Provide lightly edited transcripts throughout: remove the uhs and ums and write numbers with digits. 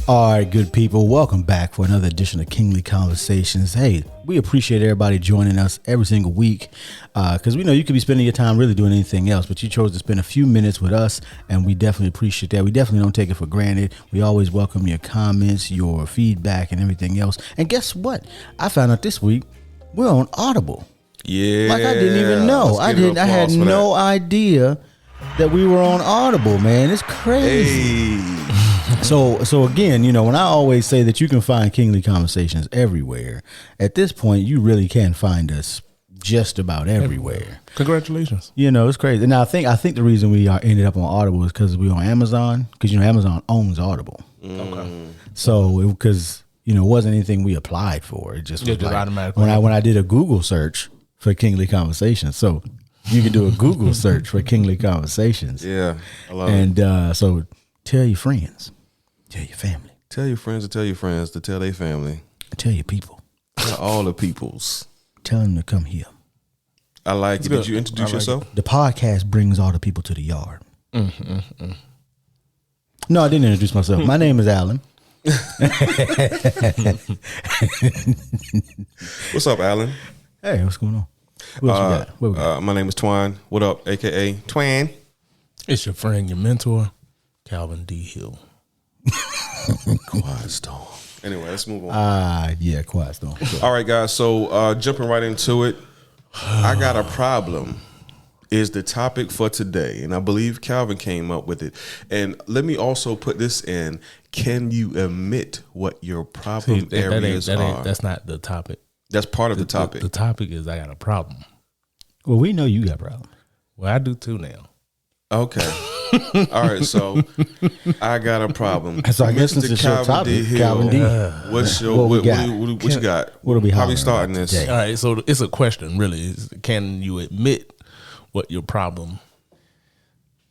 All right, good people, welcome back for another edition of Kingly Conversations. Hey, we appreciate everybody joining us every single week because we know you could be spending your time really doing anything else, but you chose to spend a few minutes with us, and we definitely appreciate that. We definitely don't take it for granted. We always welcome your comments, your feedback, and everything else. And guess what? I found out this week we're on Audible. Yeah, like I didn't even know. I had no idea that we were on Audible, man. It's crazy. Hey. So again, you know, when I always say that you can find Kingly Conversations everywhere, at this point, you really can find us just about everywhere. Congratulations. You know, it's crazy. Now, I think the reason we ended up on Audible is because we're on Amazon, because, you know, Amazon owns Audible. Okay. So, because, you know, it wasn't anything we applied for. It just was just like, automatically. when I did a Google search for Kingly Conversations. So, you can do a Google search for Kingly Conversations. Yeah, I love it. And so, tell your friends. Tell your family. Tell your friends to tell your friends to tell their family. Tell your people. Tell all the peoples. Tell them to come here. I like It's it. good. Did you introduce I like yourself? The podcast brings all the people to the yard. No, I didn't introduce myself. My name is Alan. What's up, Alan? Hey, what's going on? What else we got? What we got? My name is Twine. What up, a.k.a. Twine? It's your friend, your mentor, Calvin D. Hill. Quiet Storm. Anyway, let's move on. Yeah, quiet storm. All right, guys. So jumping right into it, I got a problem is the topic for today. And I believe Calvin came up with it. And let me also put this in. Can you admit what your problem areas are? That's not the topic. That's part of the topic. The topic is I got a problem. Well, we know you got problems. Well, I do too now. Okay. All right, so I got a problem. So I guess since it's your topic, Calvin D. What's your What what you got? What'll be How we hollering starting about this? today? All right, so it's a question, really. Can you admit what your problem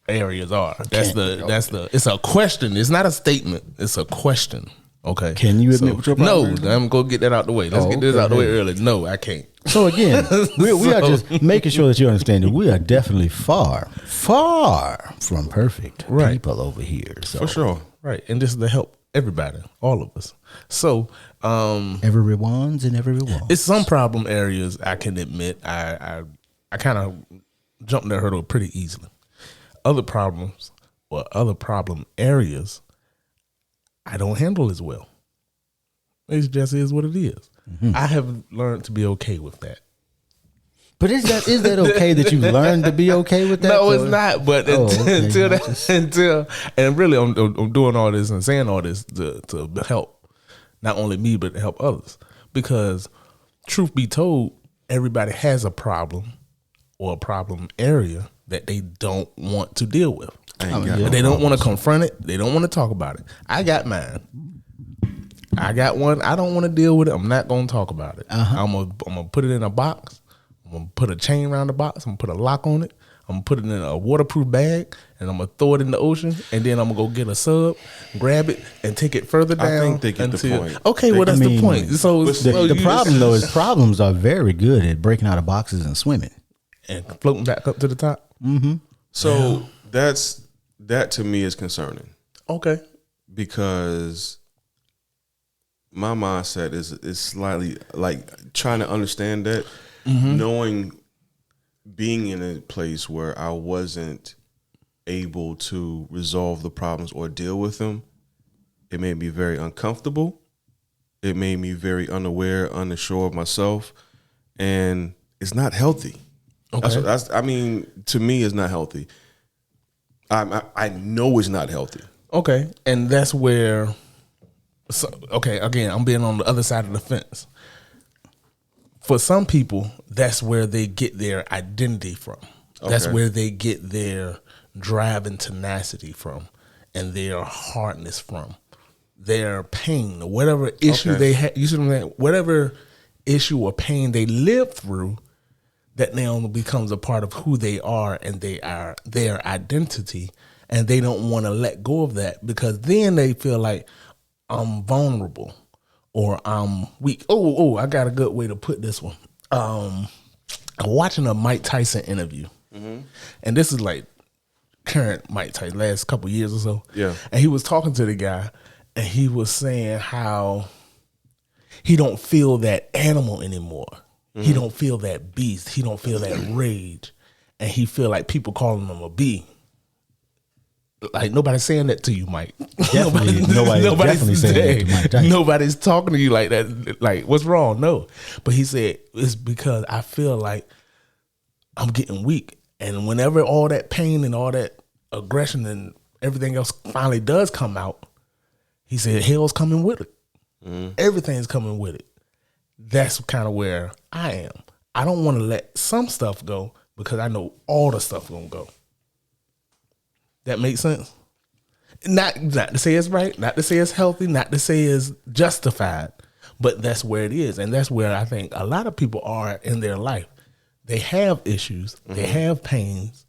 areas are? It's a question. It's not a statement. It's a question. Okay. Can you admit what your problem is? No, I'm gonna get that out the way. Let's get this out the way early. No, I can't. So again, we are just making sure that you understand that we are definitely far from perfect people over here. So For sure. Right, and this is to help everybody, all of us. So, everyone's and everyone. it's some problem areas I can admit I kind of jumped that hurdle pretty easily. Other problems or other problem areas I don't handle as well. It just is what it is. Mm-hmm. I have learned to be okay with that. But is that okay that you've learned to be okay with that? No, it's not. But okay. until and really, I'm doing all this and saying all this to help not only me but to help others. Because truth be told, everybody has a problem or a problem area that they don't want to deal with. They don't want to confront it. They don't want to talk about it. I got mine. I got one. I don't want to deal with it. I'm not going to talk about it. I'm gonna put it in a box. I'm going to put a chain around the box. I'm going to put a lock on it. I'm going to put it in a waterproof bag, and I'm going to throw it in the ocean, and then I'm going to go get a sub, grab it, and take it further down. I think they get the point. Okay, well, that's the point. So the problem, though, is problems are very good at breaking out of boxes and swimming. And floating back up to the top. Mm-hmm. So that to me is concerning. Okay. Because my mindset is slightly like trying to understand that, knowing being in a place where I wasn't able to resolve the problems or deal with them, it made me very uncomfortable. It made me very unaware, unsure of myself, and it's not healthy. Okay. I mean, to me, it's not healthy. I know it's not healthy. Okay, and that's where. So, okay, again, I'm being on the other side of the fence. For some people, that's where they get their identity from. That's where they get their drive and tenacity from, and their hardness from. their pain or whatever issue they had. You see what I'm saying? Whatever issue or pain they lived through, that now becomes a part of who they are and they are their identity, and they don't want to let go of that because then they feel like I'm vulnerable or I'm weak. I got a good way to put this one. I'm watching a Mike Tyson interview, and this is like current Mike Tyson, last couple of years or so. Yeah, and he was talking to the guy, and he was saying how he don't feel that animal anymore. He don't feel that beast. He don't feel that rage, and he feel like people calling him a bee. Like nobody's saying that to you, Mike. Nobody's definitely saying that to Mike Tyson. Nobody's talking to you like that. Like, what's wrong? No, but he said it's because I feel like I'm getting weak, and whenever all that pain and all that aggression and everything else finally does come out, he said hell's coming with it. Everything's coming with it. That's kind of where I am. I don't want to let some stuff go because I know all the stuff gonna go. That makes sense? Not to say it's right, not to say it's healthy, not to say it's justified, but that's where it is. And that's where I think a lot of people are in their life. They have issues, they have pains,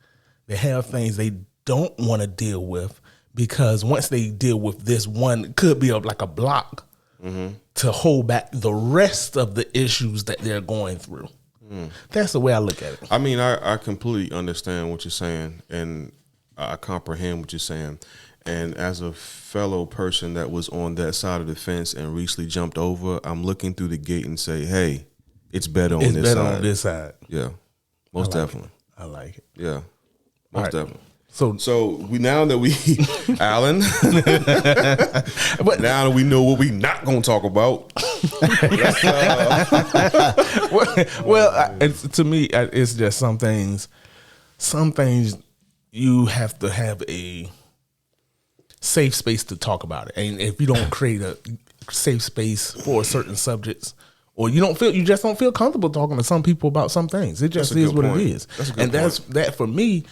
they have things they don't want to deal with because once they deal with this one, it could be like a block to hold back the rest of the issues that they're going through. That's the way I look at it. I mean, I completely understand what you're saying, and I comprehend what you're saying. And as a fellow person that was on that side of the fence and recently jumped over, I'm looking through the gate and say, hey, it's better on this side. On this side. Yeah, most definitely. I like it. Yeah, most definitely. So we now that we, Alan, now that we know what we not gonna talk about. To me, it's just some things. Some things you have to have a safe space to talk about it, and if you don't create a safe space for certain subjects, or you just don't feel comfortable talking to some people about some things, it just is what it is. That's that for me.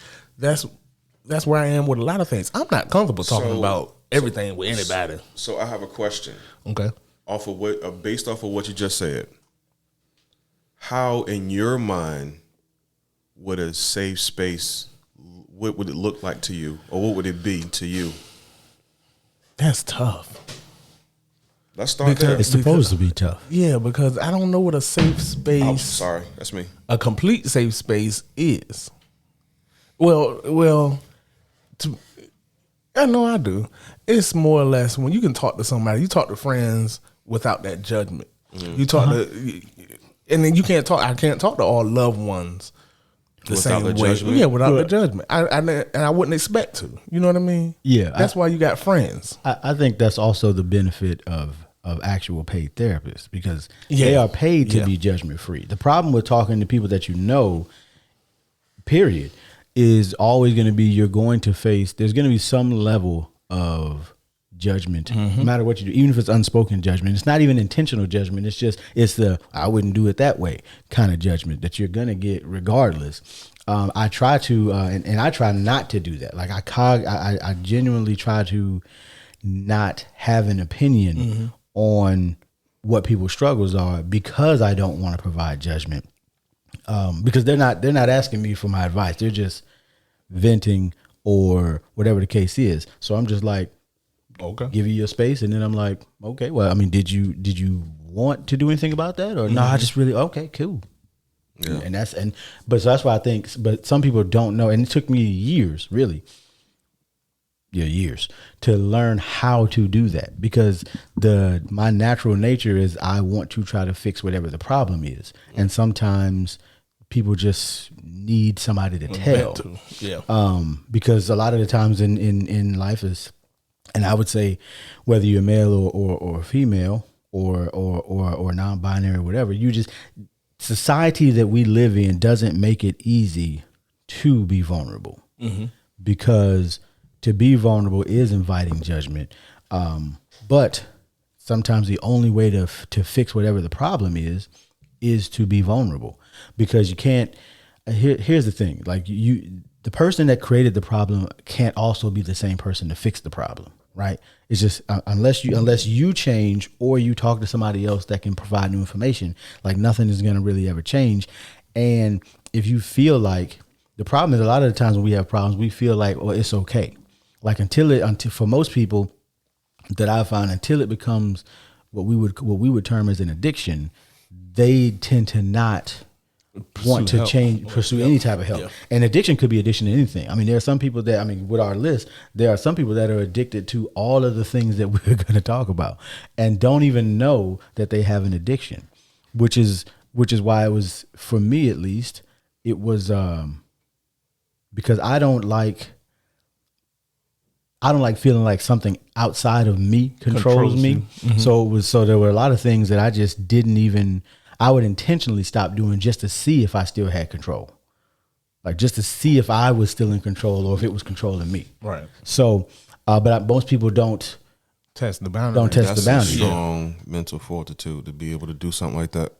That's where I am with a lot of things. I'm not comfortable talking about everything with anybody. So I have a question. Okay. Based off of what you just said, how in your mind would a safe space, what would it look like to you, or what would it be to you? That's tough. Let's start there. It's supposed to be tough. Yeah, because I don't know what a safe space. Oh, sorry, that's me. A complete safe space is. Well, I know I do. It's more or less when you can talk to somebody, you talk to friends without that judgment. You talk to, and then you can't talk. I can't talk to all loved ones the same way. Judgment? Yeah, without the judgment. I wouldn't expect to. You know what I mean? Yeah, that's why you got friends. I think that's also the benefit of actual paid therapists because they are paid to be judgment free. The problem with talking to people that you know, period, is always going to be there's going to be some level of judgment, no matter what you do, even if it's unspoken judgment. It's not even intentional judgment. It's the I wouldn't do it that way kind of judgment that you're going to get regardless. I try to, and I try not to do that. Like I genuinely try to not have an opinion on what people's struggles are because I don't want to provide judgment. Because they're not asking me for my advice. They're just venting or whatever the case is. So I'm just like, okay, give you your space, and then I'm like, okay, well, I mean, did you want to do anything about that, or no? I just really okay, cool. Yeah. But so that's why I think. But some people don't know, and it took me years, really. Yeah, years to learn how to do that because my natural nature is I want to try to fix whatever the problem is, and sometimes people just need somebody to tell. Because a lot of the times in life is, and I would say whether you're male or female or non-binary or whatever, society that we live in doesn't make it easy to be vulnerable because to be vulnerable is inviting judgment. But sometimes the only way to fix whatever the problem is to be vulnerable because you can't, here's the thing, like the person that created the problem can't also be the same person to fix the problem. right? It's just unless you change or you talk to somebody else that can provide new information, like nothing is going to really ever change. And if you feel like the problem is a lot of the times when we have problems, we feel like, well, it's okay. Like until for most people that I find, until it becomes what we would term as an addiction, they tend to not want to pursue any type of help. Yeah. And addiction could be addiction to anything. I mean, there are some people that, with our list, there are some people that are addicted to all of the things that we're going to talk about and don't even know that they have an addiction, which is why it was, for me at least, it was because I don't like feeling like something outside of me controls me. Mm-hmm. So there were a lot of things that I just didn't even, I would intentionally stop doing just to see if I still had control. Like just to see if I was still in control or if it was controlling me. Right. So, but most people don't test the boundary. That's a strong mental fortitude to be able to do something like that.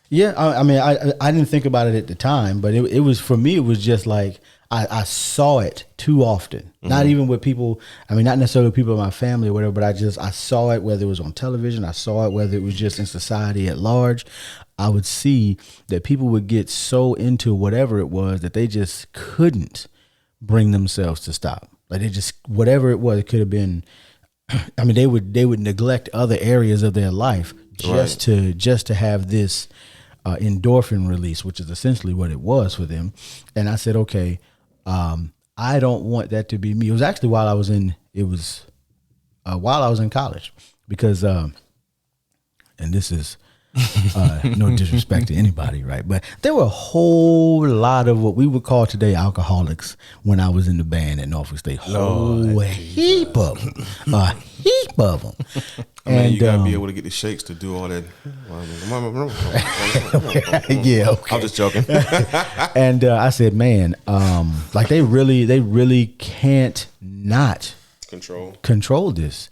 Yeah. I didn't think about it at the time, but it was, for me, it was just like, I saw it too often. Mm-hmm. Not even with people, not necessarily people in my family or whatever, but I saw it whether it was on television, I saw it whether it was just in society at large. I would see that people would get so into whatever it was that they just couldn't bring themselves to stop. Like they just, whatever it was, it could have been, they would neglect other areas of their life just to have this endorphin release, which is essentially what it was for them. And I said, okay, I don't want that to be me. It was actually while I was in college, because, and this is no disrespect to anybody, right? But there were a whole lot of what we would call today alcoholics when I was in the band at Norfolk State. A heap of them. And you gotta be able to get the shakes to do all that. Yeah, okay. I'm just joking. And I said, man, like they really can't not control this.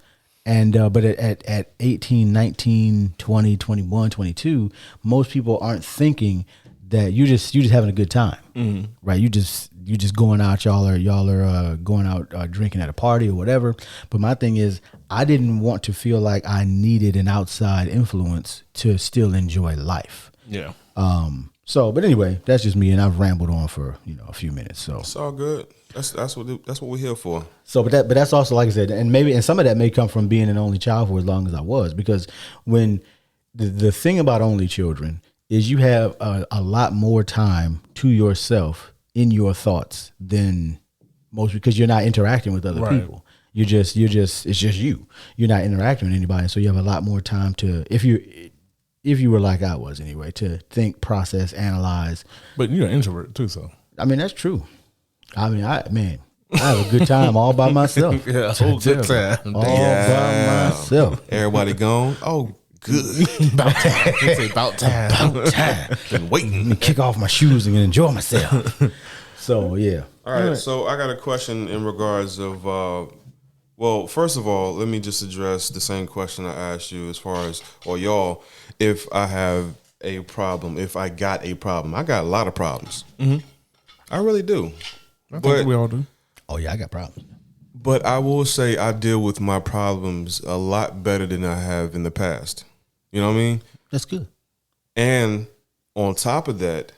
And but at 18, 19, 20, 21, 22, most people aren't thinking that you're just having a good time, right? You just going out, y'all are going out drinking at a party or whatever. But my thing is, I didn't want to feel like I needed an outside influence to still enjoy life. Yeah. But anyway, that's just me, and I've rambled on for a few minutes. So it's all good. That's what we're here for. So, but that's also, like I said, and some of that may come from being an only child for as long as I was, because when the thing about only children is you have a lot more time to yourself in your thoughts than most, because you're not interacting with other people. It's just you. You're not interacting with anybody, so you have a lot more time to, if you were like I was anyway, to think, process, analyze. But you're an introvert too, so that's true. I have a good time all by myself. Yeah, whole good time. All by myself. Everybody gone. Oh, good. About time. About time. About time. Been waiting. Kick off my shoes and enjoy myself. So yeah. All right. So I got a question in regards of. Well, first of all, let me just address the same question I asked you as far as, or y'all, if I have a problem, if I got a problem. I got a lot of problems. Mm-hmm. I really do. I think we all do. Oh yeah, I got problems. But I will say I deal with my problems a lot better than I have in the past. You know what I mean? That's good. And on top of that,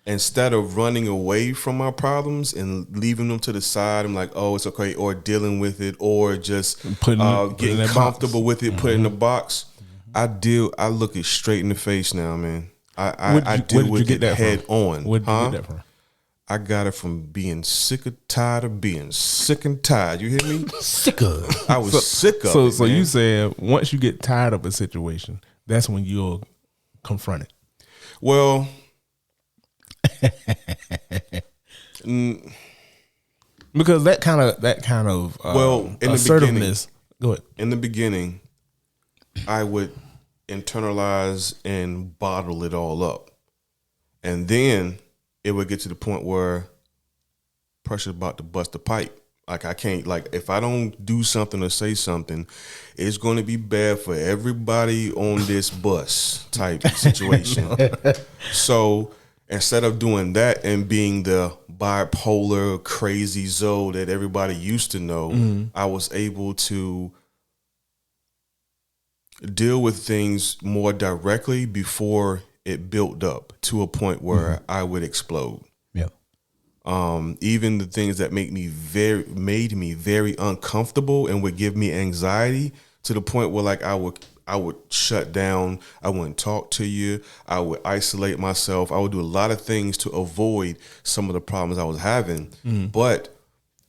instead of running away from my problems and leaving them to the side, I'm like, oh, it's okay, or dealing with it, or just getting comfortable with it, put it in the box. I look it straight in the face now, man. I deal with it head on. Where did you get that from? I got it from being sick and tired of being sick and tired. You hear me? Sick of. I was sick of it. So you said once you get tired of a situation, that's when you'll confront it. Well, because that kind of in assertiveness. Go ahead. In the beginning, I would internalize and bottle it all up, and then it would get to the point where pressure's about to bust the pipe. Like I can't, like if I don't do something or say something, it's going to be bad for everybody on this bus type situation. So instead of doing that and being the bipolar, crazy Zoe that everybody used to know, I was able to deal with things more directly before it built up to a point where I would explode. Yeah. Even the things that made me very uncomfortable and would give me anxiety, to the point where like I would shut down. I wouldn't talk to you. I would isolate myself. I would do a lot of things to avoid some of the problems I was having. But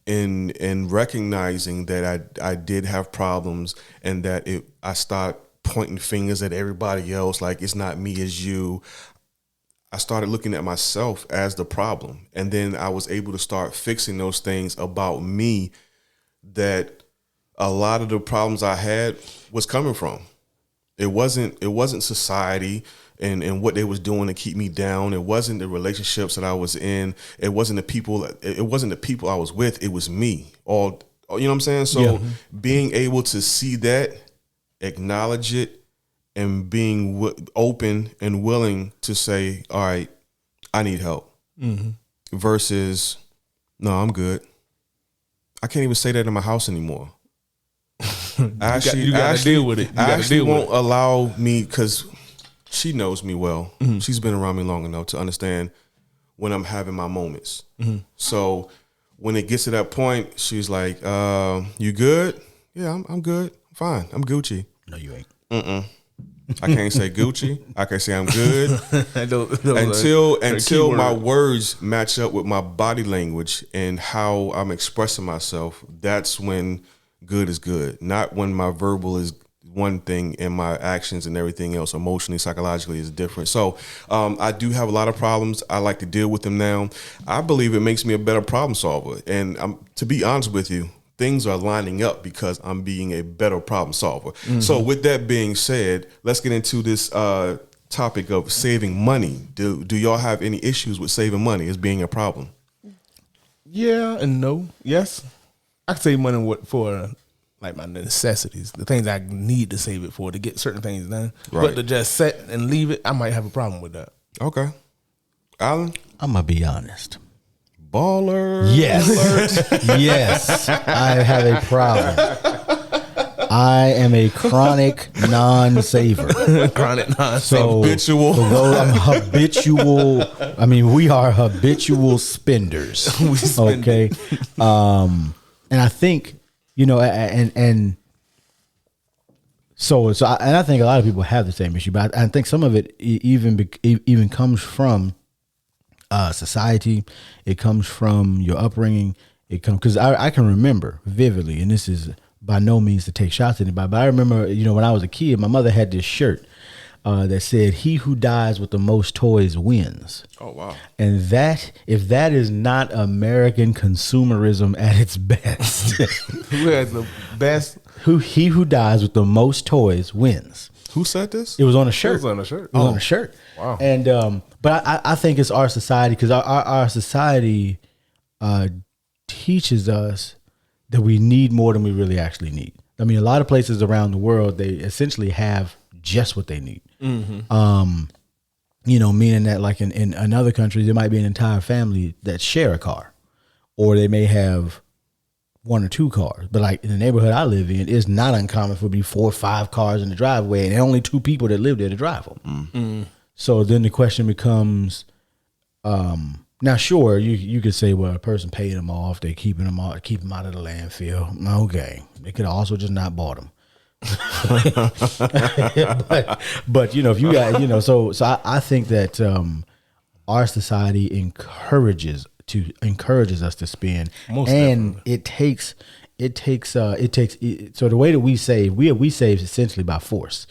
in recognizing that I did have problems, and that I started pointing fingers at everybody else, like it's not me, it's you. I started looking at myself as the problem. And then I was able to start fixing those things about me that a lot of the problems I had was coming from. It wasn't society and what they was doing to keep me down. It wasn't the relationships that I was in. It wasn't the people I was with. It was me. You know what I'm saying? So being able to see that, acknowledge it, and being open and willing to say, all right, I need help, versus, no, I'm good. I can't even say that in my house anymore. You gotta deal with it. Ashley won't allow me, because she knows me well. She's been around me long enough to understand when I'm having my moments. So when it gets to that point, she's like, you good? Yeah, I'm good. I'm fine. I'm Gucci. No, you ain't. I can't say Gucci. I can't say I'm good until my words match up with my body language and how I'm expressing myself. That's when good is good. Not when my verbal is one thing and my actions and everything else emotionally, psychologically is different. So I do have a lot of problems. I like to deal with them now. I believe it makes me a better problem solver. And to be honest with you, things are lining up because I'm being a better problem solver. So with that being said, let's get into this topic of saving money. Do y'all have any issues with saving money as being a problem? Yeah and no. Yes. I can save money for like my necessities, the things I need to save it for to get certain things done. Right. But to just set and leave it, I might have a problem with that. Okay. Alan? I'm going to be honest. Baller. Yes. Yes. I have a problem. I am a chronic non-saver. Chronic non-saver. So Habitual. I'm habitual. I mean, we are habitual spenders. We spend okay. And I think, and so I think a lot of people have the same issue, but I think some of it even comes from society. It comes from your upbringing. It comes because I can remember vividly, and this is by no means to take shots at anybody, but I remember, when I was a kid, my mother had this shirt that said, "He who dies with the most toys wins." Oh, wow. And if that is not American consumerism at its best, Who has the best? he who dies with the most toys wins. Who said this? It was on a shirt. It was on a shirt. It was on a shirt. Wow. And but I think it's our society, because our society teaches us that we need more than we really actually need. I mean, a lot of places around the world, they essentially have just what they need. Meaning that like in other countries, there might be an entire family that share a car, or they may have one or two cars. But like in the neighborhood I live in, it's not uncommon for be 4 or 5 cars in the driveway, and only 2 people that live there to drive them. So then the question becomes, now sure, you could say, well, a person paid them off, they keep them out of the landfill. Okay, they could also just not bought them. but if you got, so I think that our society encourages us to spend. Most and definitely. it takes so the way that we save essentially by force.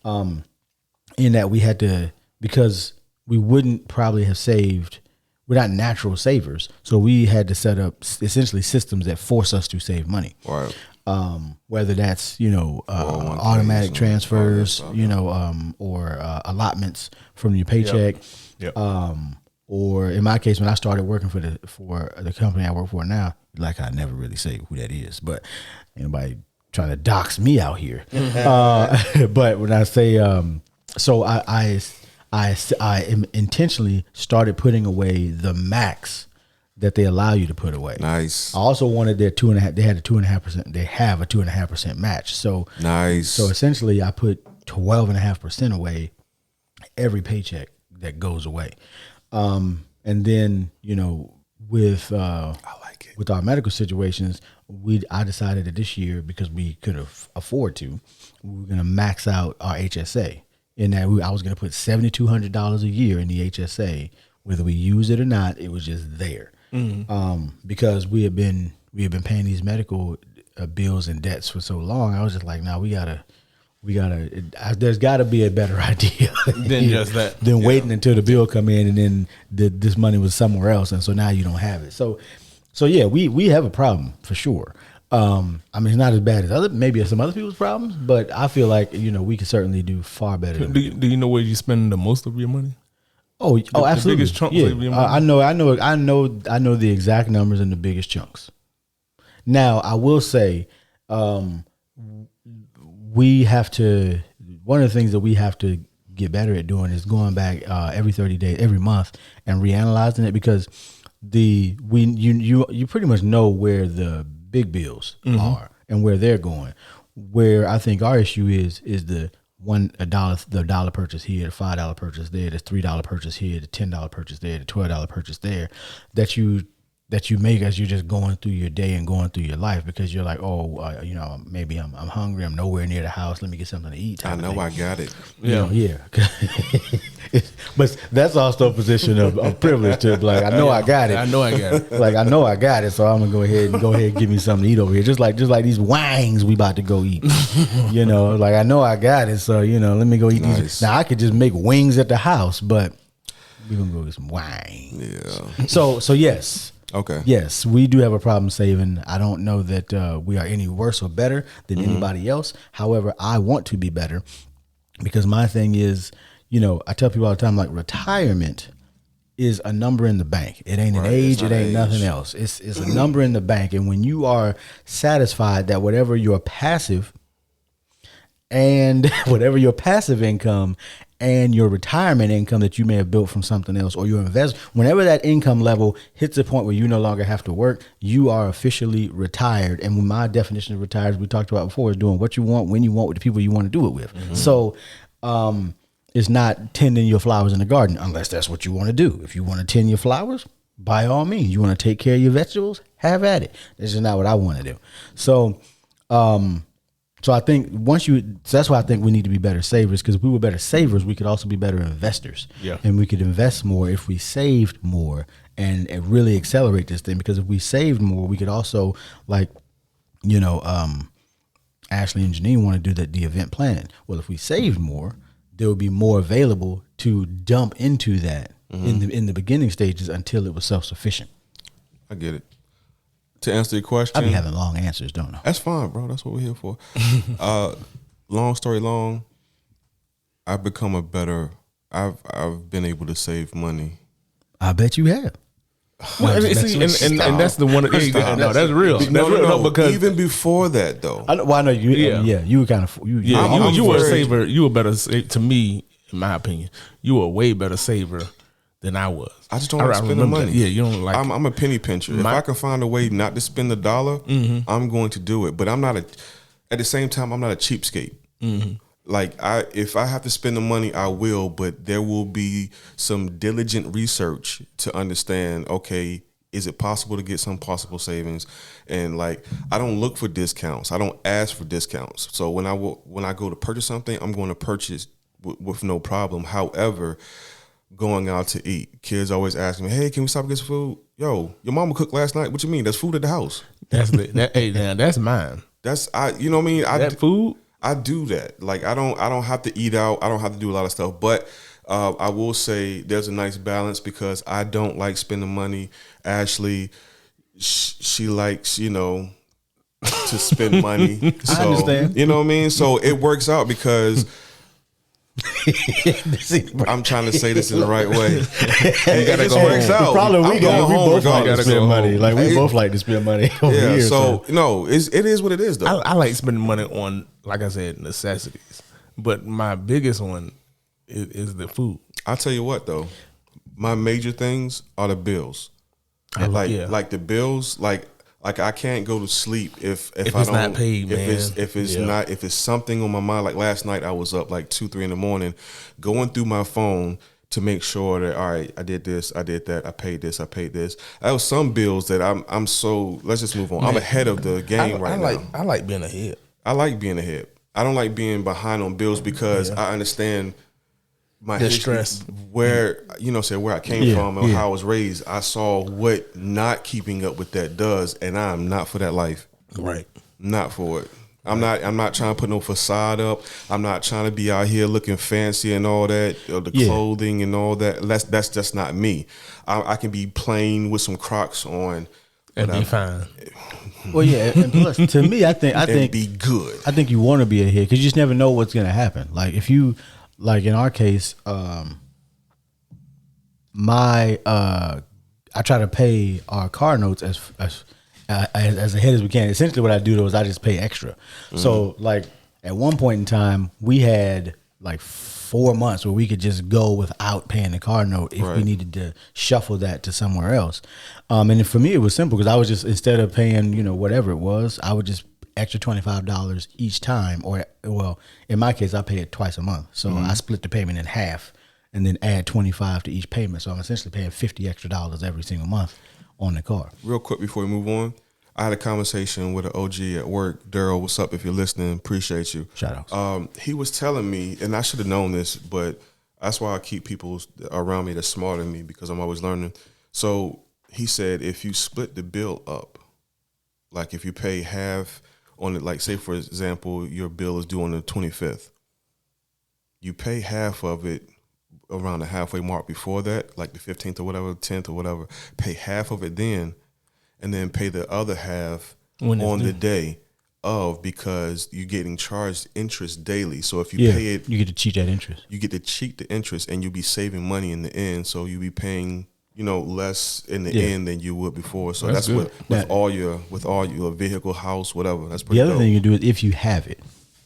In that we had to, because we wouldn't probably have saved, we're not natural savers, so we had to set up essentially systems that force us to save money. Right. Whether that's automatic transfers, or allotments from your paycheck. Yep. Or in my case, when I started working for the company I work for now, like I never really say who that is, but anybody trying to dox me out here. But when I say, so I intentionally started putting away the max that they allow you to put away. Nice. I also wanted their 2.5. They had a 2.5%. They have a 2.5% match. So nice. So essentially, I put 12.5% away every paycheck that goes away. And then with I like it. With our medical situations, I decided that this year, because we could afford to, we were going to max out our HSA. In that I was going to put $7,200 a year in the HSA, whether we use it or not. It was just there. Because we have been paying these medical bills and debts for so long. I was just like, we gotta. There's got to be a better idea than just that. Than waiting until the bill come in and then this money was somewhere else, and so now you don't have it. So yeah, we have a problem for sure. I mean, it's not as bad as maybe some other people's problems, but I feel like we can certainly do far better. Do you know where you spend the most of your money? Oh, absolutely. The biggest chunks of your money? I know the exact numbers and the biggest chunks. Now, I will say, we have to. One of the things that we have to get better at doing is going back every 30 days, every month, and reanalyzing it, because you pretty much know where the big bills are and where they're going. Where I think our issue is the $1 purchase here, the $5 purchase there, the $3 purchase here, the $10 purchase there, the $12 purchase there, that you make as you're just going through your day and going through your life, because you're like, maybe I'm hungry, I'm nowhere near the house, let me get something to eat. I know I got it. Yeah. But that's also a position of privilege to be like, I know I got it. I know I got it. Like, I know I got it, so I'm gonna go ahead and give me something to eat over here. Just like these wangs we about to go eat. Like, I know I got it, so let me go eat these. Now I could just make wings at the house, but we're gonna go get some wine. Yeah. So yes. Okay. Yes, we do have a problem saving. I don't know that we are any worse or better than anybody else. However, I want to be better, because my thing is, I tell people all the time, like, retirement is a number in the bank. It ain't an age. It ain't nothing else. It's a number in the bank. And when you are satisfied that whatever your passive income and your retirement income that you may have built from something else, or your investment, whenever that income level hits a point where you no longer have to work, you are officially retired. And when my definition of retired, we talked about before, is doing what you want, when you want, with the people you want to do it with. So it's not tending your flowers in the garden, unless that's what you want to do. If you want to tend your flowers, by all means. You want to take care of your vegetables, have at it. This is not what I want to do. So I think that's why I think we need to be better savers, because if we were better savers, we could also be better investors. Yeah. And we could invest more if we saved more and really accelerate this thing. Because if we saved more, we could also, like, Ashley and Janine want to do the event planning. Well, if we saved more, there would be more available to dump into that in the beginning stages until it was self-sufficient. I get it. To answer your question, I be having long answers, don't I? That's fine, bro. That's what we're here for. Long story long, I've become I've been able to save money. I bet you have. Well, and that's the one. No, that's real. No, because even before that, though. I know you. You were kind of. You were a saver. You were better to me, in my opinion. You were a way better saver than I was. I just don't like spending the money. Yeah, you don't like. I'm a penny pincher. If I can find a way not to spend a dollar, I'm going to do it. But I'm not at the same time, I'm not a cheapskate. Like, if I have to spend the money, I will, but there will be some diligent research to understand, okay, is it possible to get some possible savings? And, like, I don't look for discounts. I don't ask for discounts. So when I go to purchase something, I'm going to purchase with no problem. However, going out to eat, kids always ask me, hey, can we stop and get some food? Yo, your mama cooked last night. What you mean? There's food at the house. That's mine. You know what I mean? That food? I do that. Like, I don't have to eat out. I don't have to do a lot of stuff. But I will say there's a nice balance, because I don't like spending money. Ashley, she likes, to spend money. So, I understand. You know what I mean? So it works out, because I'm trying to say this in the right way. It just works out. The problem we both like to spend money. Like, we both like to spend money over here. So no, it is what it is, though. I like spending money on, like I said, necessities. But my biggest one is the food. I'll tell you what though, my major things are the bills. Like the bills, like I can't go to sleep if I it's don't, not paid, if it's something on my mind. Like last night, I was up like 2-3 in the morning, going through my phone to make sure that all right, I did this, I did that, I paid this, I paid this. That was some bills that I'm so. Let's just move on. I'm ahead of the game now. I like being ahead. I like being ahead. I don't like being behind on bills because I understand my the history, stress, where where I came from and how I was raised. I saw what not keeping up with that does, and I'm not for that life. Right. Not for it. I'm not trying to put no facade up. I'm not trying to be out here looking fancy and all that, or the clothing and all that. That's just not me. I can be plain with some Crocs on and be fine. Well, yeah, and plus, to me, I think be good. I think you want to be ahead because you just never know what's going to happen. Like if you, like in our case, I try to pay our car notes as ahead as we can. Essentially, what I do though is I just pay extra. Mm-hmm. So, like at one point in time, we had like 4 months where we could just go without paying the car note if we needed to shuffle that to somewhere else. And for me, it was simple because I was just, instead of paying, whatever it was, I would just extra $25 each time. Or, well, in my case, I pay it twice a month. So I split the payment in half and then add 25 to each payment. So I'm essentially paying $50 extra every single month on the car. Real quick before we move on, I had a conversation with an OG at work. Daryl, what's up? If you're listening, appreciate you. Shout out. He was telling me, and I should have known this, but that's why I keep people around me that's smarter than me because I'm always learning. So he said, if you split the bill up, like if you pay half on it, like say for example, your bill is due on the 25th, you pay half of it around the halfway mark before that, like the 15th or whatever, 10th or whatever, pay half of it then, and then pay the other half on the day of, because you're getting charged interest daily. So if you pay it, you get to cheat that interest. You get to cheat the interest, and you'll be saving money in the end. So you'll be paying, less in the end than you would before. So that's what with all your vehicle, house, whatever. That's pretty. The other thing you do is if you have it,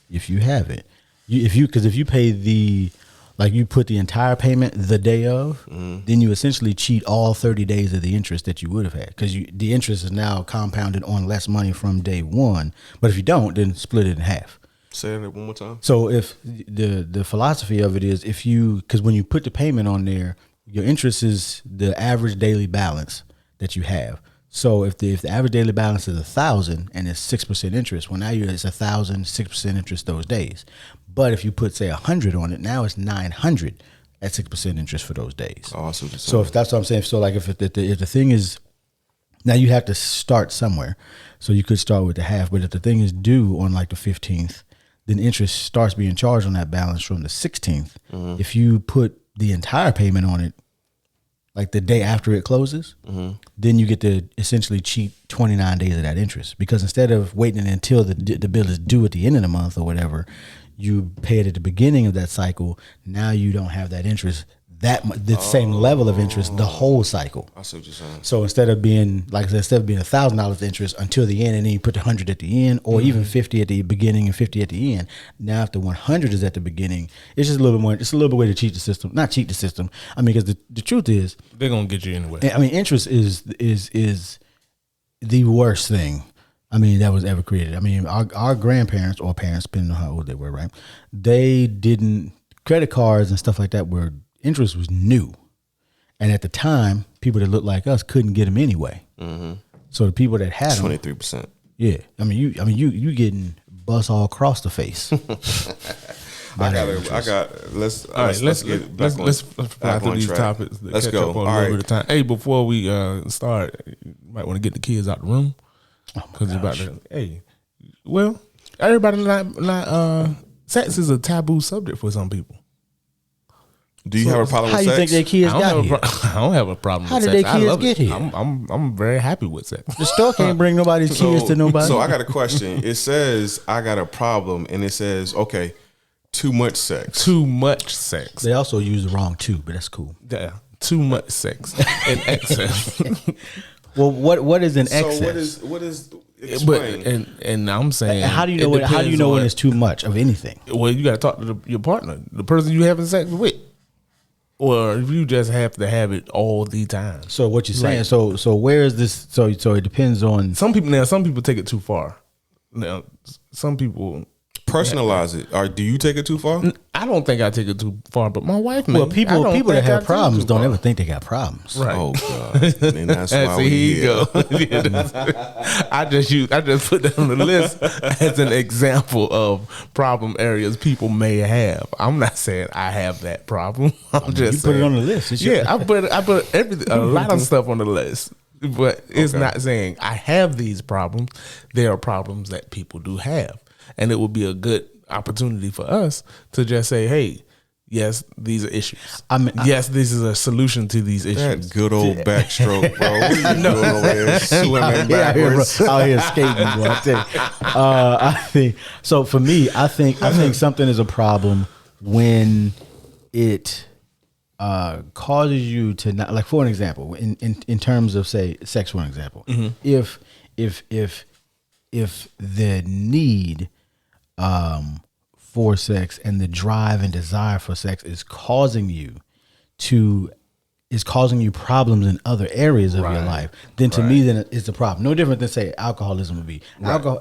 because if you pay the, like you put the entire payment the day of, then you essentially cheat all 30 days of the interest that you would have had, because the interest is now compounded on less money from day one. But if you don't, then split it in half. Say that one more time. So if the philosophy of it is, because when you put the payment on there, your interest is the average daily balance that you have. So if the average daily balance is 1,000 and it's 6% interest, well now it's 1,000, 6% interest those days. But if you put say 100 on it, now it's 900 at 6% interest for those days. Oh, so if that's what I'm saying, so like if the thing is, now you have to start somewhere. So you could start with the half, but if the thing is due on like the 15th, then interest starts being charged on that balance from the 16th. Mm-hmm. If you put the entire payment on it, like the day after it closes, then you get to essentially cheat 29 days of that interest, because instead of waiting until the bill is due at the end of the month or whatever, you pay it at the beginning of that cycle. Now you don't have that interest, the same level of interest the whole cycle. I see what you're saying. So instead of being, like I said, instead of being $1,000 interest until the end, and then you put the 100 at the end, or even 50 at the beginning and 50 at the end. Now if the 100 is at the beginning, it's just a little bit more. It's a little bit way to cheat the system. Not cheat the system. I mean, because the truth is, they're gonna get you anyway. I mean, interest is the worst thing, I mean, that was ever created. I mean, our grandparents or parents, depending on how old they were, right? They didn't, credit cards and stuff like that were, interest was new. And at the time, people that looked like us couldn't get them anyway. Mm-hmm. So the people that had 23%. Them, yeah. I mean, you getting bust all across the face. Let's fly through these topics. Let's go. All right. Hey, before we start, you might want to get the kids out the room. Because you're about to, well, everybody sex is a taboo subject for some people. Do you have a problem with sex? How you think their kids got here? I don't have a problem with sex. How did their kids get here? I'm very happy with sex. The store can't bring nobody's kids to nobody. So I got a question. It says I got a problem, and it says, okay, too much sex. Too much sex. They also use the wrong too, but that's cool. Yeah, too much sex in excess. Well, what is in excess? So what is Explain. And I'm saying, And how do you know when it's too much of anything? Well, you got to talk to your partner, the person you having sex with, or if you just have to have it all the time. So what you're saying? So where is this? So it depends on Some people take it too far. Now, some people personalize it. Or do you take it too far? I don't think I take it too far, but my wife may. Well, people that have problems don't ever think they got problems. Right. Oh God. And that's why we here you here. go. I just put that on the list as an example of problem areas people may have. I'm not saying I have that problem. I'm just You saying, put it on the list. I put everything, a lot of stuff on the list. But it's not saying I have these problems. There are problems that people do have. And it would be a good opportunity for us to just say, hey, yes, these are issues. Yes, this is a solution to these issues. That good old backstroke, bro. What are you doing over here swimming backwards? Out here skating, bro. I tell you. I think so. For me, I think something is a problem when it causes you to not, like, for an example, in terms of, say, sex, for an example, if the need for sex and the drive and desire for sex is causing you problems in other areas of your life, then to me, then it's a problem. No different than, say, alcoholism would be. Alcohol,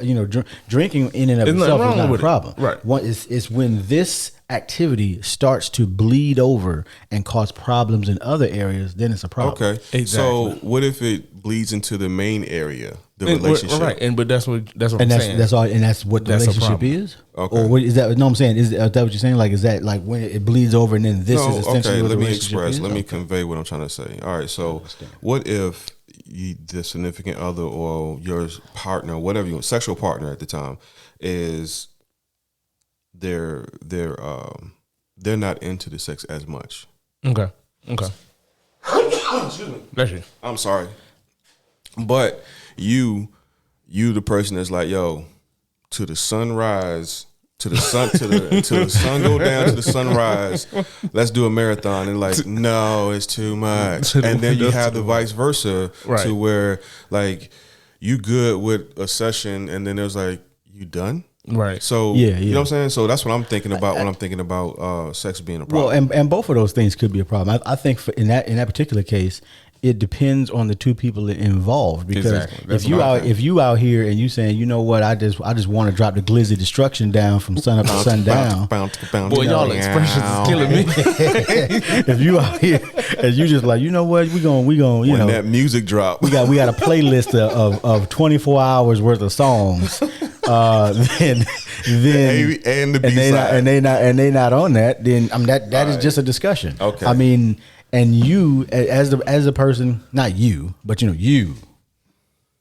drinking in and of itself is not a problem. Right. It's when this activity starts to bleed over and cause problems in other areas, then it's a problem. Okay. Exactly. So what if it bleeds into the main area, the relationship? Right. But that's what I'm saying. That's all, and that's what the That's a relationship problem. is. Okay. Or what is that? No, I'm saying, is that what you're saying? Like, is that like when it bleeds over and then this is essentially what the relationship is? Let me convey what I'm trying to say. All right. So what if the significant other or your partner, whatever you want, sexual partner at the time, is they're not into the sex as much. Okay. Excuse me. Bless you. I'm sorry. But you the person that's like, yo, to the sunrise, to the sun go down to the sunrise, let's do a marathon. And like, no, it's too much. And then you have the vice versa, to where like you good with a session and then there's like, you done? Right. So Yeah. you know what I'm saying? So that's what I'm thinking about when I'm thinking about sex being a problem. Well, and both of those things could be a problem. I think in that particular case, it depends on the two people involved. Because if you out here and you saying, you know what, I just want to drop the glizzy destruction down from sun up to sundown. Boy, y'all expressions is killing me. If you out here and you just like, you know what, we going when that music drop, we got a playlist of 24 hours worth of songs. Then and the B-side. they not on that, then that is just a discussion. Okay. I mean, and you as a person, not you, but you.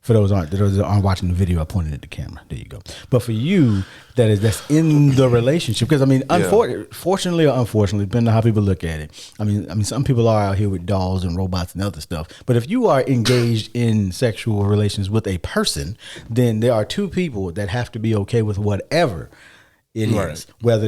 For those that aren't watching the video, I pointed at the camera. There you go. But for you, that's in the relationship, because I mean, fortunately or unfortunately, depending on how people look at it. I mean, some people are out here with dolls and robots and other stuff. But if you are engaged in sexual relations with a person, then there are two people that have to be okay with whatever it is. Whether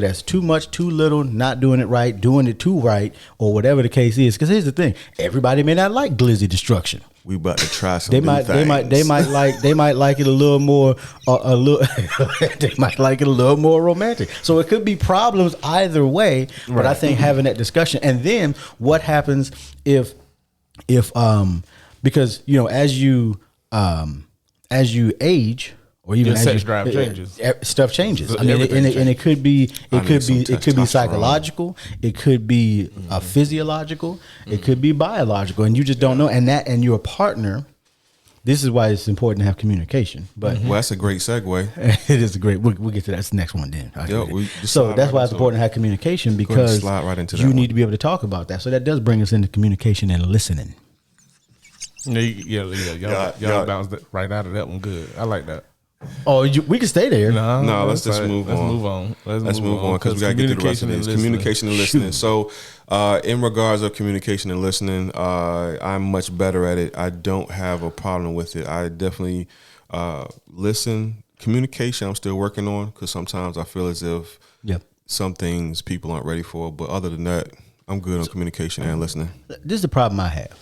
that's too much, too little, not doing it right, doing it too right, or whatever the case is. Because here's the thing: everybody may not like glizzy destruction. We about to try some. They might like it a little more. They might like it a little more romantic. So it could be problems either way. But I think having that discussion, and then what happens if because as you age, or even your sex drive changes, stuff changes. I mean, and it could be psychological, it could be physiological, it could be biological, and you just don't know. And your partner. This is why it's important to have communication. But well, that's a great segue. It is a great. We'll get to that. That's the next one then. So that's why it's important to have communication, because slide right into you need to be able to talk about that. So that does bring us into communication and listening. Y'all bounced right out of that one. Good. I like that. Oh, we can stay there. No, let's just move on. Let's move on because we got to get to the rest of this. Communication and listening. So, in regards of communication and listening, I'm much better at it. I don't have a problem with it. I definitely listen. Communication, I'm still working on, because sometimes I feel as if some things people aren't ready for. But other than that, I'm good on communication and listening. This is the problem I have.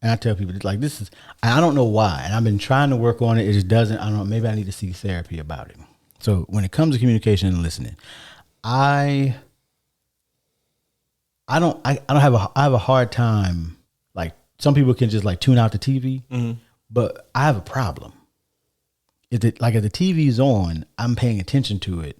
And I tell people, like, this is, I don't know why. And I've been trying to work on it. It just doesn't, I don't know, maybe I need to seek therapy about it. So when it comes to communication and listening, I have a hard time. Like, some people can just like tune out the TV, but I have a problem. If the TV's on, I'm paying attention to it.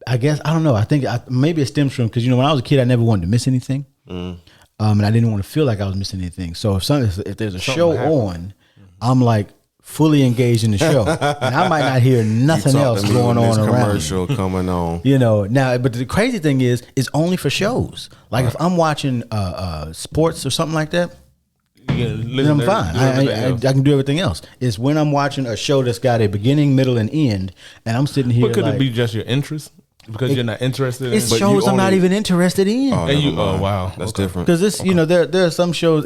I guess, I don't know. I think maybe it stems from, because, when I was a kid, I never wanted to miss anything. And I didn't want to feel like I was missing anything. So if there's a show on, I'm like fully engaged in the show. And I might not hear nothing else going on around commercial coming on. Now, but the crazy thing is, it's only for shows. Like, if I'm watching sports or something like that, then I'm fine. I can do everything else. It's when I'm watching a show that's got a beginning, middle, and end, and I'm sitting here. But could like, it be just your interest? Because you're not interested in it? It's shows I'm not even interested in. Oh, wow. That's different. Because this, there are some shows,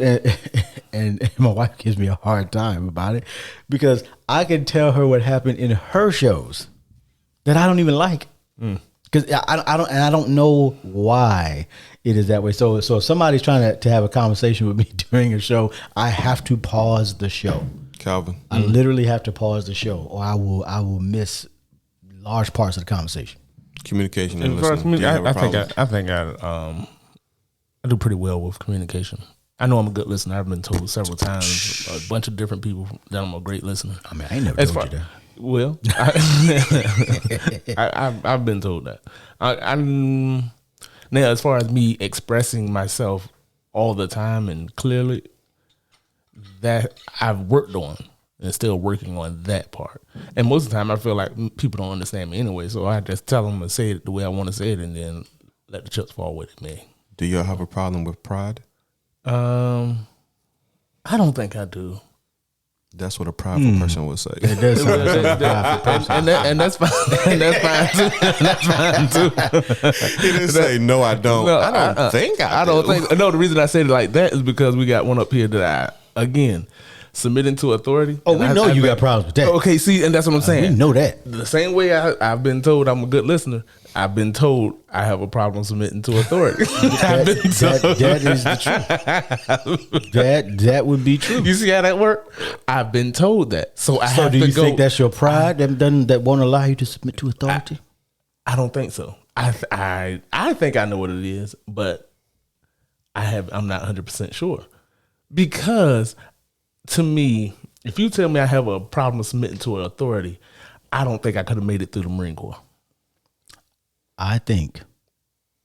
and my wife gives me a hard time about it, because I can tell her what happened in her shows that I don't even like. Because I don't know why it is that way. So if somebody's trying to have a conversation with me during a show, I have to pause the show. Calvin, I literally have to pause the show, or I will miss large parts of the conversation. Communication and listening. I think I do pretty well with communication. I know I'm a good listener. I've been told several times, a bunch of different people, that I'm a great listener. I mean, I ain't never told you that. Well, I've been told that. Now, as far as me expressing myself all the time and clearly, that I've worked on and still working on that part. And most of the time, I feel like people don't understand me anyway, so I just tell them to say it the way I want to say it, and then let the chips fall with it, man. Do y'all have a problem with pride? I don't think I do. That's what a prideful person would say. It does sound like a prideful person. And that's fine. And that's fine too. That's fine too. He didn't say no. I don't. No, I don't think I do. don't think. No, the reason I said it like that is because we got one up here that again, submitting to authority. Oh, we know you got problems with that. Okay, see, and that's what I'm saying. We know that. The same way I've been told I'm a good listener, I've been told I have a problem submitting to authority. That is the truth. That would be true. You see how that work? I've been told that. So I have to go. Do you think that's your pride that won't allow you to submit to authority? I don't think so. I think I know what it is, but I'm not 100% sure. Because to me, if you tell me I have a problem submitting to an authority, I don't think I could have made it through the Marine Corps. I think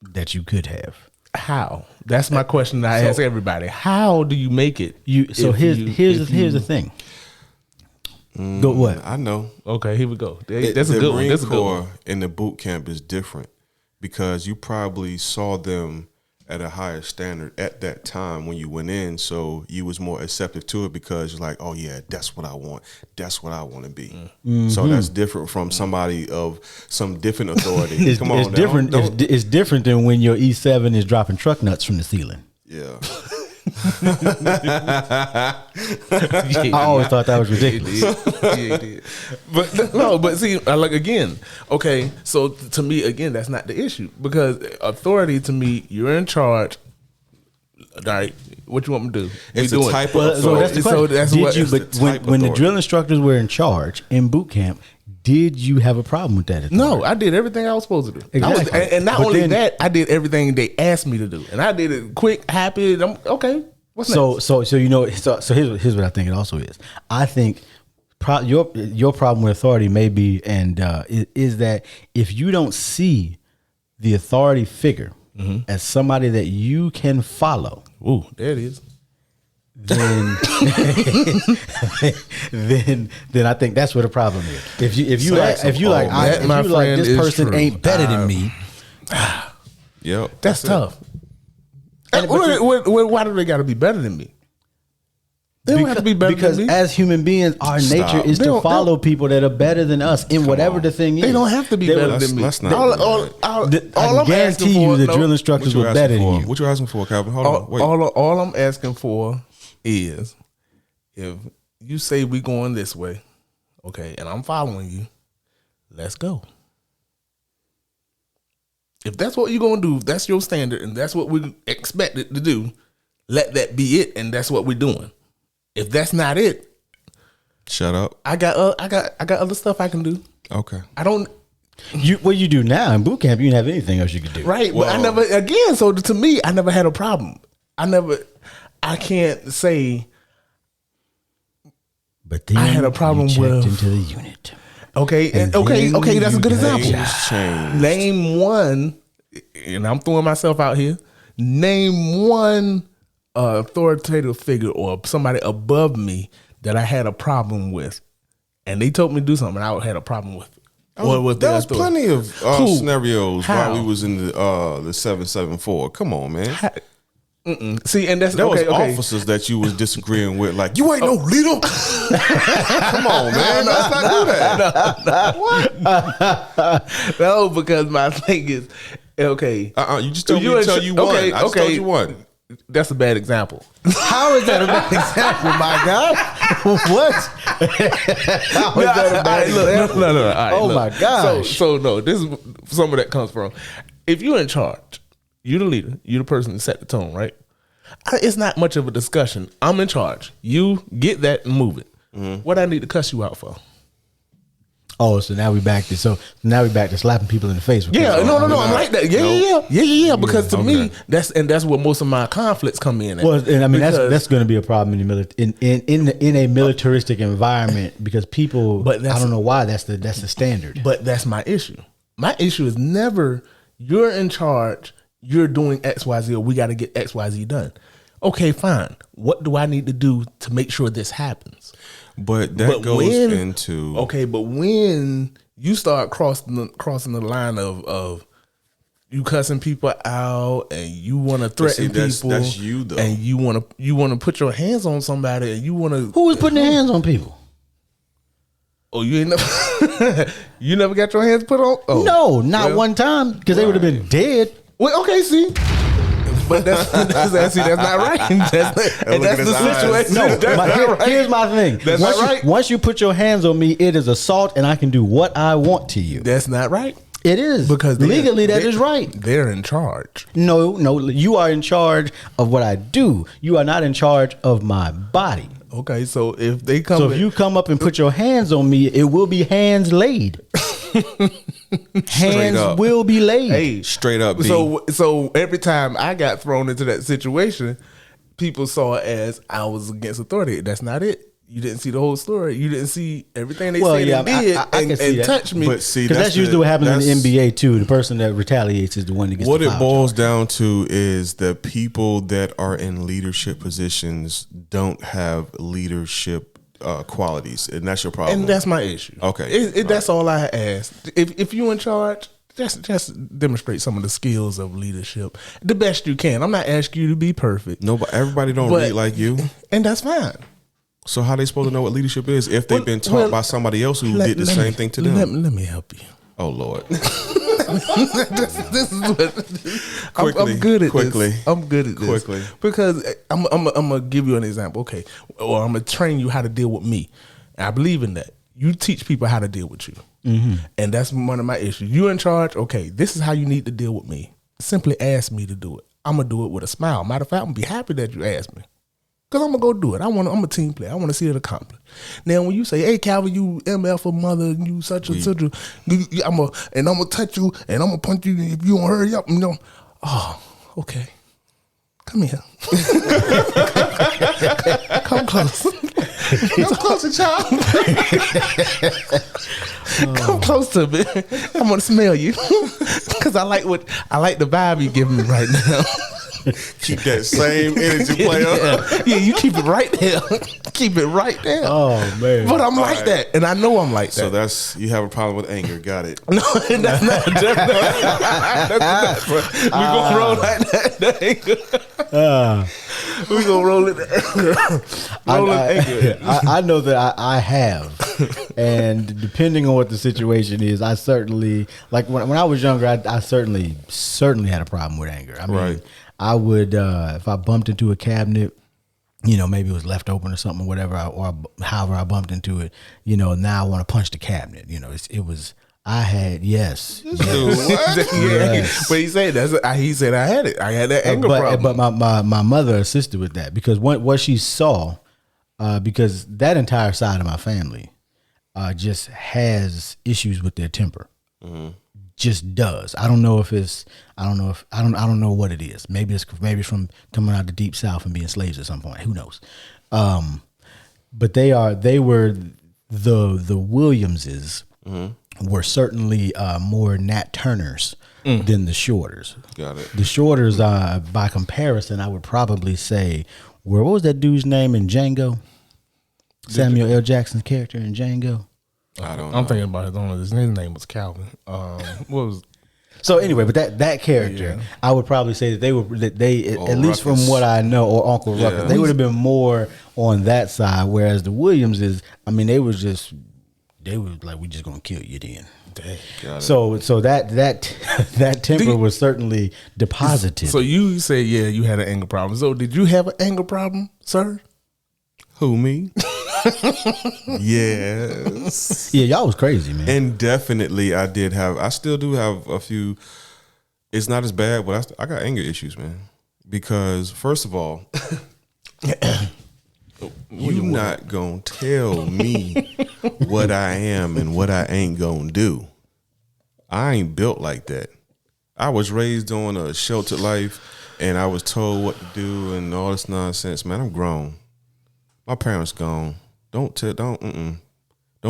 that you could have. How? That's my question that I ask everybody. How do you make it? Here's the thing. Go what? I know. Okay, here we go. That's a good one. That's a good one. In the boot camp is different because you probably saw them at a higher standard at that time when you went in, so you was more accepting to it because you're like, oh yeah, that's what I want. That's what I want to be. Mm-hmm. So that's different from somebody of some different authority. It's different. It's different than when your E7 is dropping truck nuts from the ceiling. Yeah. I always thought that was ridiculous. Yeah, he did. But see, like again, okay, so to me, again, that's not the issue because authority to me, you're in charge. All right, what you want me to do? It's a type of authority. So that's the question. When the drill instructors were in charge in boot camp, did you have a problem with that authority? No, I did everything I was supposed to do. Exactly. And not only that, I did everything they asked me to do, and I did it quick, happy. I'm okay. What's next? So here's what I think it also is. I think your problem with authority may be is that if you don't see the authority figure as somebody that you can follow, ooh, there it is. Then I think that's where the problem is. If you like this person true. Ain't better than me. Yep, that's tough. Why do they got to be better than me? They don't have to be better than me. Because as human beings, our nature is to follow people that are better than us in whatever the thing is. They don't have to be better than me. I guarantee you the drill instructors were better than you. What you asking for, Calvin? Hold on. Wait. All I'm asking for is if you say we going this way, okay, and I'm following you, let's go. If that's what you're gonna do, if that's your standard, and that's what we expect it to do, let that be it, and that's what we're doing. If that's not it, shut up. I got other stuff I can do. Okay. I don't. What you do now in boot camp, you didn't have anything else you could do. Right. Well, but I never, again, so to me, I never had a problem. I can't say. But then I had a problem you checked with into the unit. Okay, And okay, that's a good example. Changed. Name one, and I'm throwing myself out here. Name one authoritative figure or somebody above me that I had a problem with, and they told me to do something, and I had a problem with it. There was plenty of scenarios How? while we was in the 774. Come on, man. See, and that's There was okay. officers that you was disagreeing with, like, you ain't no leader. Come on, man. Let's not do that. No, because my thing is, okay. You just told me to tell you one. I just told you one. That's a bad example. How is that a bad example, my God? What? How is that a bad example? No. All right, oh look. my gosh. So no, this is some of that comes from. If you're in charge, you're the leader, you're the person that set the tone, right? It's not much of a discussion. I'm in charge. You get that and move it. What I need to cuss you out for? Oh, so now we back to slapping people in the face. Yeah, no. I'm like that. Yeah. Because to me, that's where most of my conflicts come in. At. Well, and I mean that's going to be a problem in the in a militaristic environment because people. But I don't know why that's the standard. But that's my issue. My issue is never you're in charge. You're doing X, Y, Z, or we got to get X, Y, Z done. Okay, fine. What do I need to do to make sure this happens? But goes into okay. But when you start crossing the line of you cussing people out and you want to threaten people, that's you though, and you want to put your hands on somebody, and you want to who was putting their hands on people? Oh, you ain't never you never got your hands put on? Oh. No, not one time because they would have been dead. Well, okay, see. But that's not right. That's the situation. No, here's my thing. That's not right. Once you put your hands on me, it is assault, and I can do what I want to you. That's not right. It is because legally that is right. They're in charge. No, you are in charge of what I do. You are not in charge of my body. Okay, so if you come up and put your hands on me, it will be hands laid. Hands will be laid. Hey, straight up. B. So every time I got thrown into that situation, people saw it as I was against authority. That's not it. You didn't see the whole story. You didn't see everything they said and did and touched me. But see, because that's usually what happens in the NBA too. The person that retaliates is the one that gets. What it boils down to is the people that are in leadership positions don't have leadership qualities, and that's your problem. And that's my issue. Okay, that's all I asked. If you're in charge, just demonstrate some of the skills of leadership the best you can. I'm not asking you to be perfect. No, but everybody don't read like you, and that's fine. So how they supposed to know what leadership is if they've been taught by somebody else who did the same thing to them? Let me help you. Oh Lord. this is what I'm good at this. I'm good at this. Because I'm gonna give you an example. Okay. Or I'm gonna train you how to deal with me. And I believe in that. You teach people how to deal with you. Mm-hmm. And that's one of my issues. You're in charge. Okay, this is how you need to deal with me. Simply ask me to do it. I'm gonna do it with a smile. Matter of fact, I'm gonna be happy that you asked me. Because I'm going to go do it. I'm a team player. I want to see it accomplished. Now, when you say, hey, Calvin, you MF a mother, you such and such, I'm going to touch you, and I'm going to punch you if you don't hurry up. Oh, okay. Come here. Come close. Come closer, child. Come close to me. I'm going to smell you. Because I like the vibe you're giving me right now. Keep that same energy, player. Yeah, you keep it right there. Keep it right there. Oh man! But I'm like that, and I know I'm like that. So that's you have a problem with anger. Got it? No, that's not. We gonna roll like that. We gonna roll it. I know that I have, and depending on what the situation is, I certainly like when I was younger. I certainly had a problem with anger. I mean, right. I would if I bumped into a cabinet, maybe it was left open or something, or whatever, or however I bumped into it. Now I want to punch the cabinet. I had yes. Dude, what? Yes. But he said he said I had it. I had that anger problem. But my mother assisted with that because what she saw, because that entire side of my family just has issues with their temper. Just does. I don't know if I don't know what it is. Maybe it's from coming out the deep South and being slaves at some point. Who knows? But they were the Williamses were certainly more Nat Turners than the Shorters. Got it. The Shorters, by comparison, I would probably say, what was that dude's name in Django? Samuel L. Jackson's character in Django. I don't know. I'm thinking about his name was Calvin. What was? So anyway, but that character, I would probably say that they at least from what I know, or Uncle Ruckus, they would have been more on that side. Whereas the Williamses, I mean, they were like, we just gonna kill you then. So that temper was certainly deposited. So you say you had an anger problem. So did you have an anger problem, sir? Who, me? Yes. Yeah, y'all was crazy, man. And definitely I still do have a few. It's not as bad, but I got anger issues, man. Because first of all, you not gonna tell me what I am and what I ain't gonna do. I ain't built like that. I was raised on a sheltered life and I was told what to do and all this nonsense. Man, I'm grown. My parents gone. Don't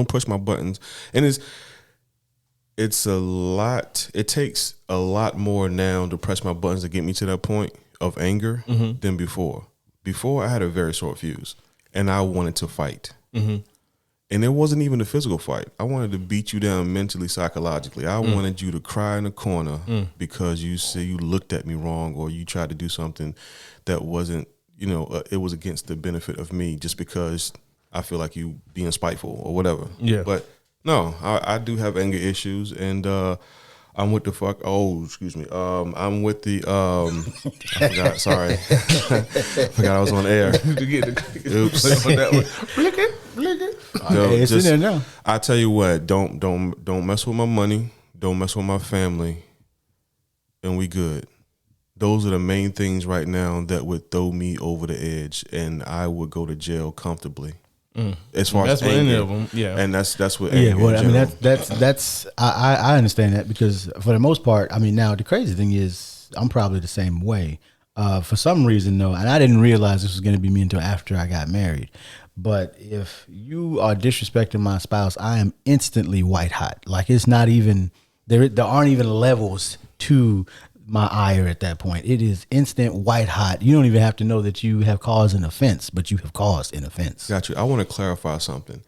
push my buttons. And it's a lot. It takes a lot more now to press my buttons to get me to that point of anger than before. Before, I had a very short fuse, and I wanted to fight. And it wasn't even a physical fight. I wanted to beat you down mentally, psychologically. I wanted you to cry in the corner because you say you looked at me wrong or you tried to do something that wasn't, it was against the benefit of me just because I feel like you being spiteful or whatever. Yeah. But no, I do have anger issues, and I'm with the fuck. Oh, excuse me. I'm with the. I forgot. Sorry, forgot I was on air. Oops. Blick it. Hey, it's in there now. I tell you what. Don't mess with my money. Don't mess with my family, and we good. Those are the main things right now that would throw me over the edge, and I would go to jail comfortably. As far as anger, any of them, and that's what. Yeah, well, I mean that's I understand that because for the most part, I mean, now the crazy thing is I'm probably the same way. For some reason though, and I didn't realize this was going to be me until after I got married. But if you are disrespecting my spouse, I am instantly white hot. Like it's not even there aren't even levels to my ire at that point. It is instant white hot. You don't even have to know that you have caused an offense, but you have caused an offense. Got you. I want to clarify something.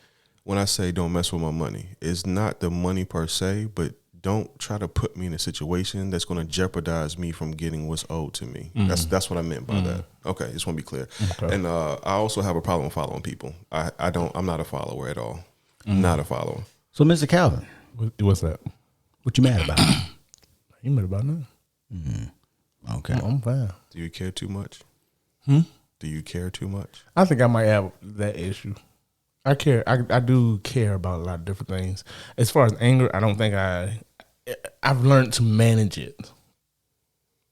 When I say don't mess with my money, it's not the money per se, but don't try to put me in a situation that's going to jeopardize me from getting what's owed to me. That's what I meant by that. Okay, just want to be clear. Okay. And I also have a problem following people. I'm not a follower at all. Not a follower. So, Mr. Calvin, what's that? What you mad about? You mad about nothing? Okay, I'm fine. Do you care too much? Do you care too much? I think I might have that issue. I care. I do care about a lot of different things. As far as anger, I don't think I've learned to manage it.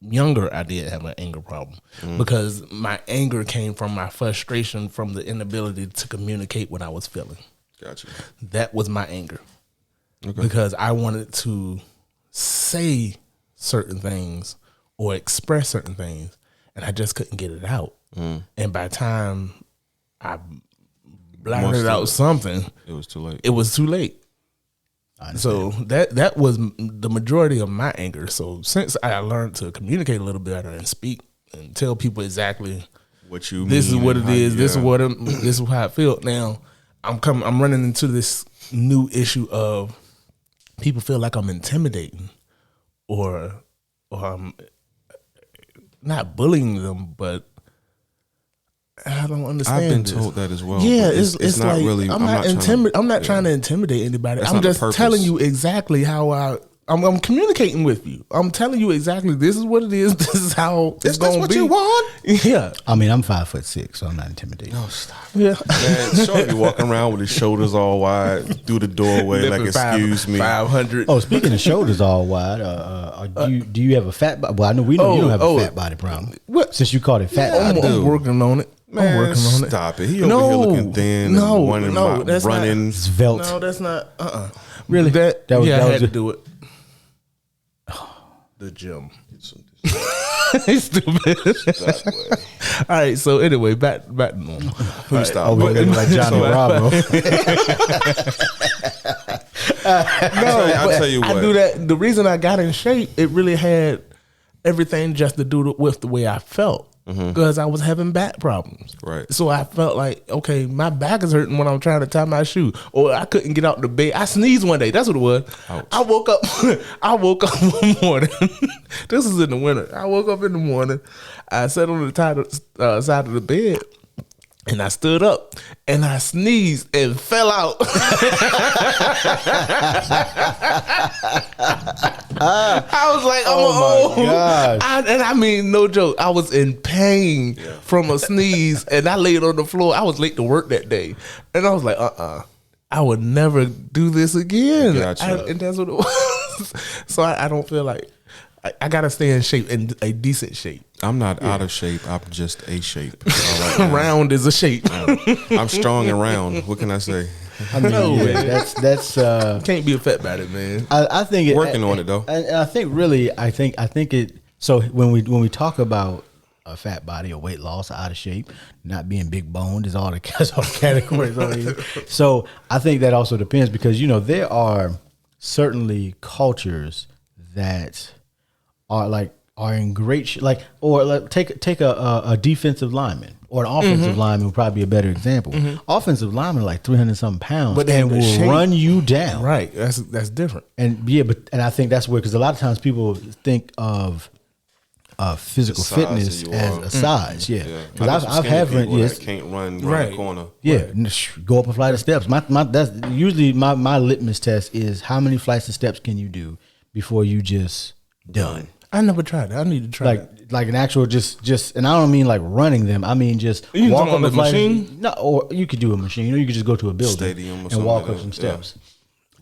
Younger, I did have an anger problem because my anger came from my frustration from the inability to communicate what I was feeling. Gotcha. That was my anger because I wanted to say certain things or express certain things, and I just couldn't get it out. And by the time I blurted out something, it was too late. It was too late. So that was the majority of my anger. So since I learned to communicate a little better and speak and tell people exactly what you this mean is what it is, yeah. this is how I feel. Now I'm running into this new issue of people feel like I'm intimidating or I'm not bullying them, but I don't understand. I've been this. told that as well. Yeah, it's not like really. I'm not trying to intimidate anybody. I'm just telling you exactly how I I'm communicating with you. I'm telling you exactly. This is what it is. This is how it's going to be. That's what you want? Yeah. I mean, I'm 5'6", so I'm not intimidated. No, stop. Yeah. Man, Shorty be walking around with his shoulders all wide through the doorway, like, excuse me. 500. Oh, speaking of shoulders all wide, do you have a fat body? Well, I know we know you don't have a fat body problem. What? Since you called it fat I'm, body. I'm working on it. Man, I'm working on it. Stop it. He over here looking thin. And that's running. not. Svelte. No, that's not. Really? That was, I that had was to do it. The gym. He's stupid. All right. So anyway, back to normal. Please stop. Oh, we're like Johnny Bravo. I'll tell you what. I do that. The reason I got in shape, it really had everything just to do with the way I felt. Because I was having back problems. Right. So I felt like, okay, my back is hurting when I'm trying to tie my shoe. Or I couldn't get out the bed. I sneezed one day. That's what it was. Ouch. I woke up one morning. This is in the winter. I woke up in the morning. I sat on the side of the bed. And I stood up and I sneezed and fell out. I was like, Oh my gosh. And I mean, no joke. I was in pain from a sneeze and I laid on the floor. I was late to work that day. And I was like, I would never do this again. Gotcha. And that's what it was. So I don't feel like, I got to stay in shape, in a decent shape. I'm not out of shape. I'm just a shape. All right, Round is a shape. I'm strong and round. What can I say? I mean, No, man. that's Can't be a fat body, man. I think it, Working on it, though. And I think really, I think it. So when we talk about a fat body or weight loss, or out of shape, not being big boned, is all the categories on here. So I think that also depends because there are certainly cultures that are in great take a defensive lineman or an offensive lineman would probably be a better example. Offensive lineman like 300 something pounds, But and the will shape- run you down. Right. That's different. And I think that's where, because a lot of times people think of physical The size fitness that you as are. a size, I because know some I've skinny had people yes, that can't run Right. the corner. yeah, go up a flight of steps. My that's usually my litmus test is how many flights of steps can you do before you just done. I never tried that. I need to try that. Like an actual just, and I don't mean like running them. I mean just You walk talking up a about the flight. machine? No, or you could do a machine, or you could just go to a building Stadium or and something walk like up some that. Yeah. steps.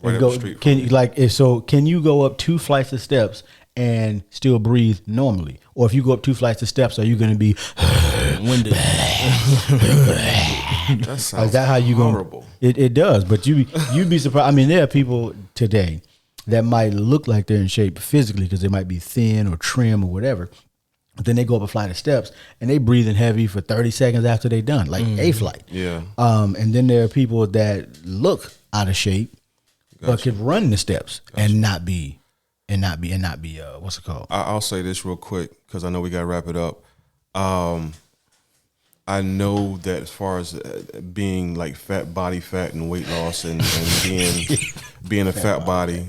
Right And up go. the street Can from you can you go up 2 flights of steps and still breathe normally? Or if you go up 2 flights of steps, are you going to be Winded. That sounds is that how you horrible. going? It does, but you'd be surprised. I mean, there are people today that might look like they're in shape physically because they might be thin or trim or whatever. But then they go up a flight of steps and they breathing heavy for 30 seconds after they're done, like a flight. Yeah. And then there are people that look out of shape, but could run the steps and not be what's it called? I'll say this real quick because I know we got to wrap it up. I know that as far as being like body fat and weight loss and being a fat body,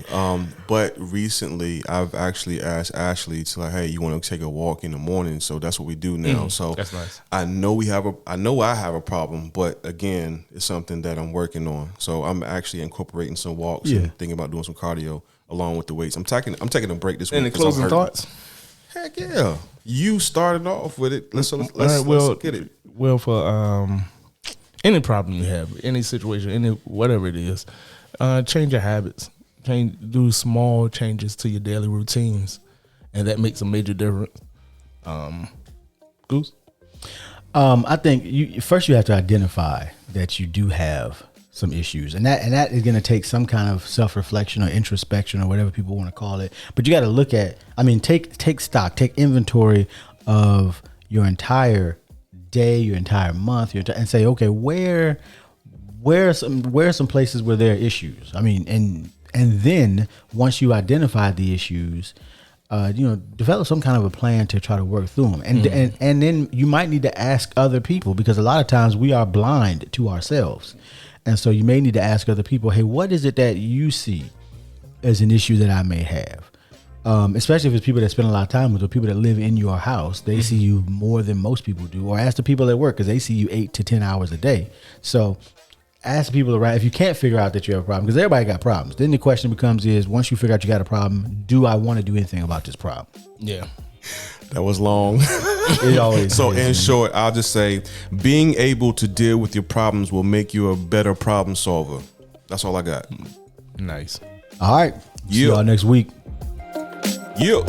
but recently I've actually asked Ashley to like, hey, you want to take a walk in the morning? So that's what we do now. So That's nice. I know I have a problem, but again, it's something that I'm working on. So I'm actually incorporating some walks and thinking about doing some cardio along with the weights. I'm taking a break this week. Any 'cause I'm closing hurting. thoughts? Heck yeah. You started off with it. Let's All right, let's get it. Well, for any problem you have, any situation, any whatever it is, change your habits. Do small changes to your daily routines, and that makes a major difference. Goose? I think you have to identify that you do have some issues, and that is going to take some kind of self-reflection or introspection or whatever people want to call it. But you got to look at, take stock, take inventory of your entire day, your entire month, and say, okay, where are some places where there are issues? And then once you identify the issues, develop some kind of a plan to try to work through them. And then you might need to ask other people, because a lot of times we are blind to ourselves. And so you may need to ask other people, hey, what is it that you see as an issue that I may have? Especially if it's people that spend a lot of time with, or people that live in your house, they see you more than most people do. Or ask the people at work, because they see you 8 to 10 hours a day. So ask people around if you can't figure out that you have a problem, because everybody got problems. Then the question becomes is, once you figure out you got a problem, do I want to do anything about this problem? Yeah. That was long. It always So is. in short, I'll just say being able to deal with your problems will make you a better problem solver. That's all I got. Nice. All right. See y'all next week. Yeah.